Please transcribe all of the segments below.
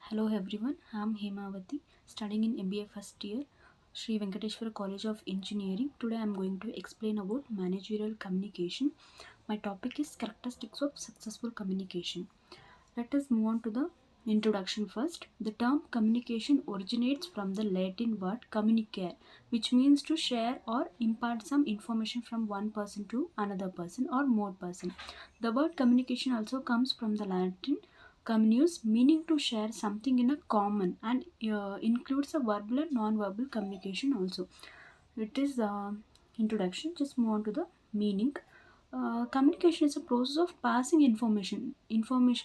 Hello everyone, I'm Hemavati, studying in MBA first year, Sri Venkateshwara College of Engineering. Today I'm going to explain about managerial communication. My topic is characteristics of successful communication. Let us move on to the introduction first. The term communication originates from the Latin word communicare, which means to share or impart some information from one person to another person or more person. The word communication also comes from the Latin communius, meaning to share something in a common, and includes a verbal and non-verbal communication also. It is introduction. Just move on to the meaning. Communication is a process of passing information.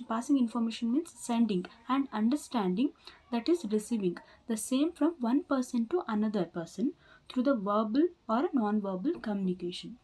Passing information means sending, and understanding, that is receiving the same from one person to another person through the verbal or non-verbal communication.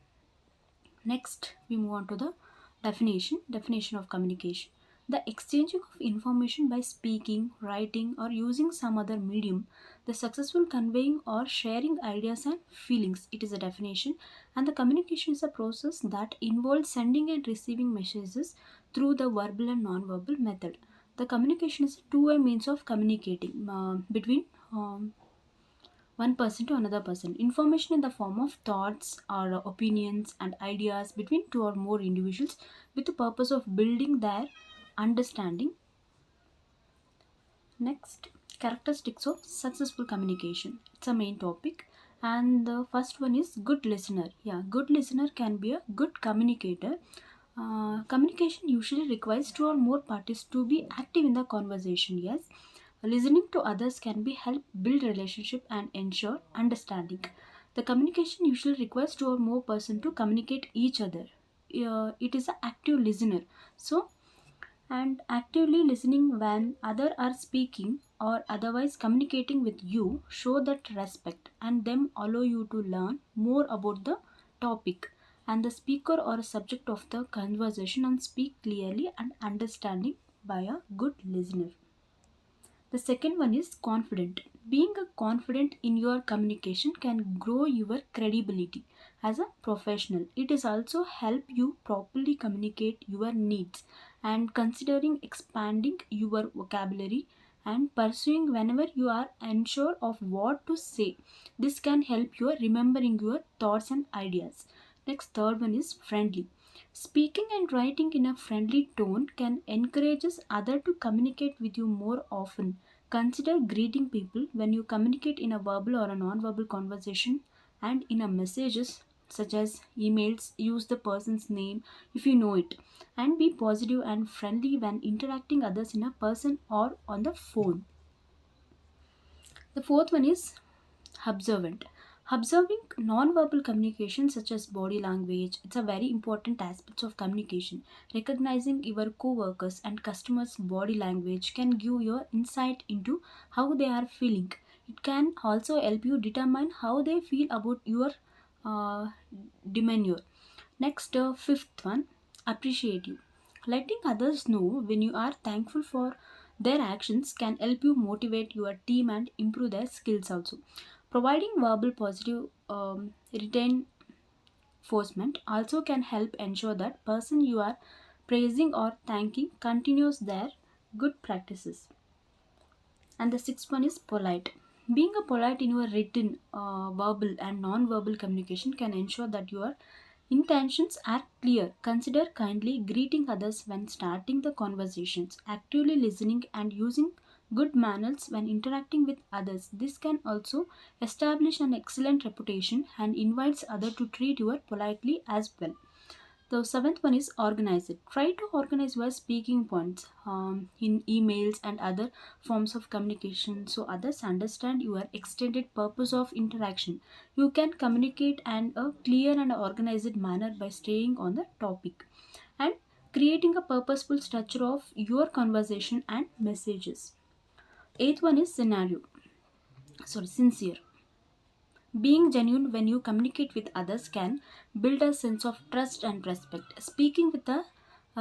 Next, we move on to the definition of communication: the exchanging of information by speaking, writing, or using some other medium, the successful conveying or sharing ideas and feelings. It is a definition. And the communication is a process that involves sending and receiving messages through the verbal and non-verbal method. The communication is a two-way means of communicating between one person to another person. Information in the form of thoughts or opinions and ideas between two or more individuals with the purpose of building their understanding. Next, characteristics of successful communication. It's a main topic. And the first one is good listener. Yeah, good listener can be a good communicator. Communication usually requires two or more parties to be active in the conversation. Yes, listening to others can be help build relationship and ensure understanding. The communication usually requires two or more person to communicate each other. It is an active listener. So, and actively listening when other are speaking or otherwise communicating with you show that respect, and them allow you to learn more about the topic and the speaker or subject of the conversation, and speak clearly and understanding by a good listener. The second one is confident. Being a confident in your communication can grow your credibility as a professional. It is also help you properly communicate your needs and considering expanding your vocabulary and pursuing whenever you are unsure of what to say. This can help you remembering your thoughts and ideas. Next, third one is friendly. Speaking and writing in a friendly tone can encourage others to communicate with you more often. Consider greeting people when you communicate in a verbal or a non-verbal conversation, and in a messages such as emails, use the person's name if you know it, and be positive and friendly when interacting others in a person or on the phone. The fourth one is observant. Observing non-verbal communication such as body language, it's a very important aspect of communication. Recognizing your co-workers and customers body language can give you insight into how they are feeling. It can also help you determine how they feel about your uh, demeanor. Next, fifth one, appreciate you. Letting others know when you are thankful for their actions can help you motivate your team and improve their skills also. Providing verbal positive reinforcement also can help ensure that person you are praising or thanking continues their good practices. And the sixth one is polite. Being a polite in your written, verbal, and non-verbal communication can ensure that your intentions are clear. Consider kindly greeting others when starting the conversations, actively listening, and using good manners when interacting with others. This can also establish an excellent reputation and invites others to treat you politely as well. The seventh one is organize it. Try to organize your speaking points in emails and other forms of communication so others understand your extended purpose of interaction. You can communicate in a clear and organized manner by staying on the topic and creating a purposeful structure of your conversation and messages. Eighth one is sincere. Being genuine when you communicate with others can build a sense of trust and respect. Speaking with a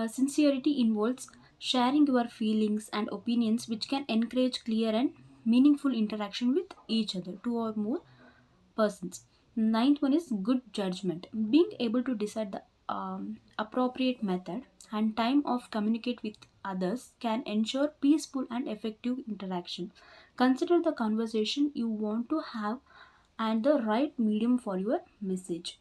sincerity involves sharing your feelings and opinions, which can encourage clear and meaningful interaction with each other, two or more persons. Ninth one is good judgment. Being able to decide the appropriate method and time of communicate with others can ensure peaceful and effective interaction. Consider the conversation you want to have and the right medium for your message.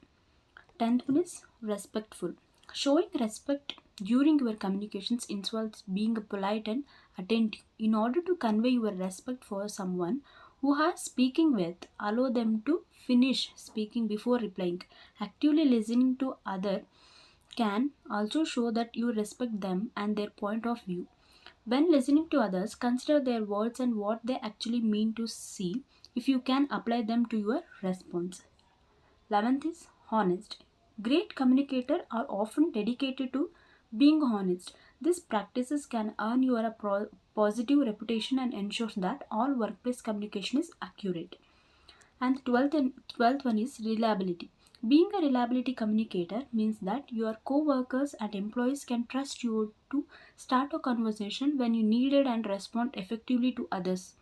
10th one is respectful. Showing respect during your communications involves being polite and attentive. In order to convey your respect for someone who has speaking with, allow them to finish speaking before replying. Actively listening to other can also show that you respect them and their point of view. When listening to others, consider their words and what they actually mean to see if you can apply them to your response. 11th is honest. Great communicators are often dedicated to being honest. These practices can earn you a positive reputation and ensure that all workplace communication is accurate. And 12th one is reliability. Being a reliability communicator means that your co-workers and employees can trust you to start a conversation when you need it and respond effectively to others.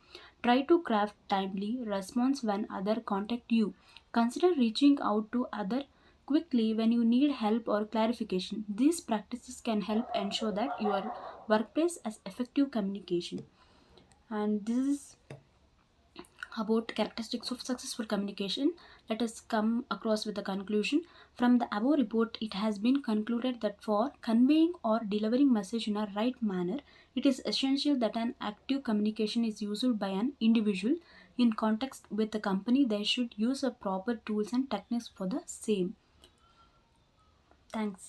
Try to craft timely response when other contact you. Consider reaching out to other quickly when you need help or clarification. These practices can help ensure that your workplace has effective communication. And this is about characteristics of successful communication. Let us come across with a conclusion. From the above report, it has been concluded that for conveying or delivering message in a right manner, it is essential that an active communication is used by an individual. In context with the company, they should use a proper tools and techniques for the same. Thanks.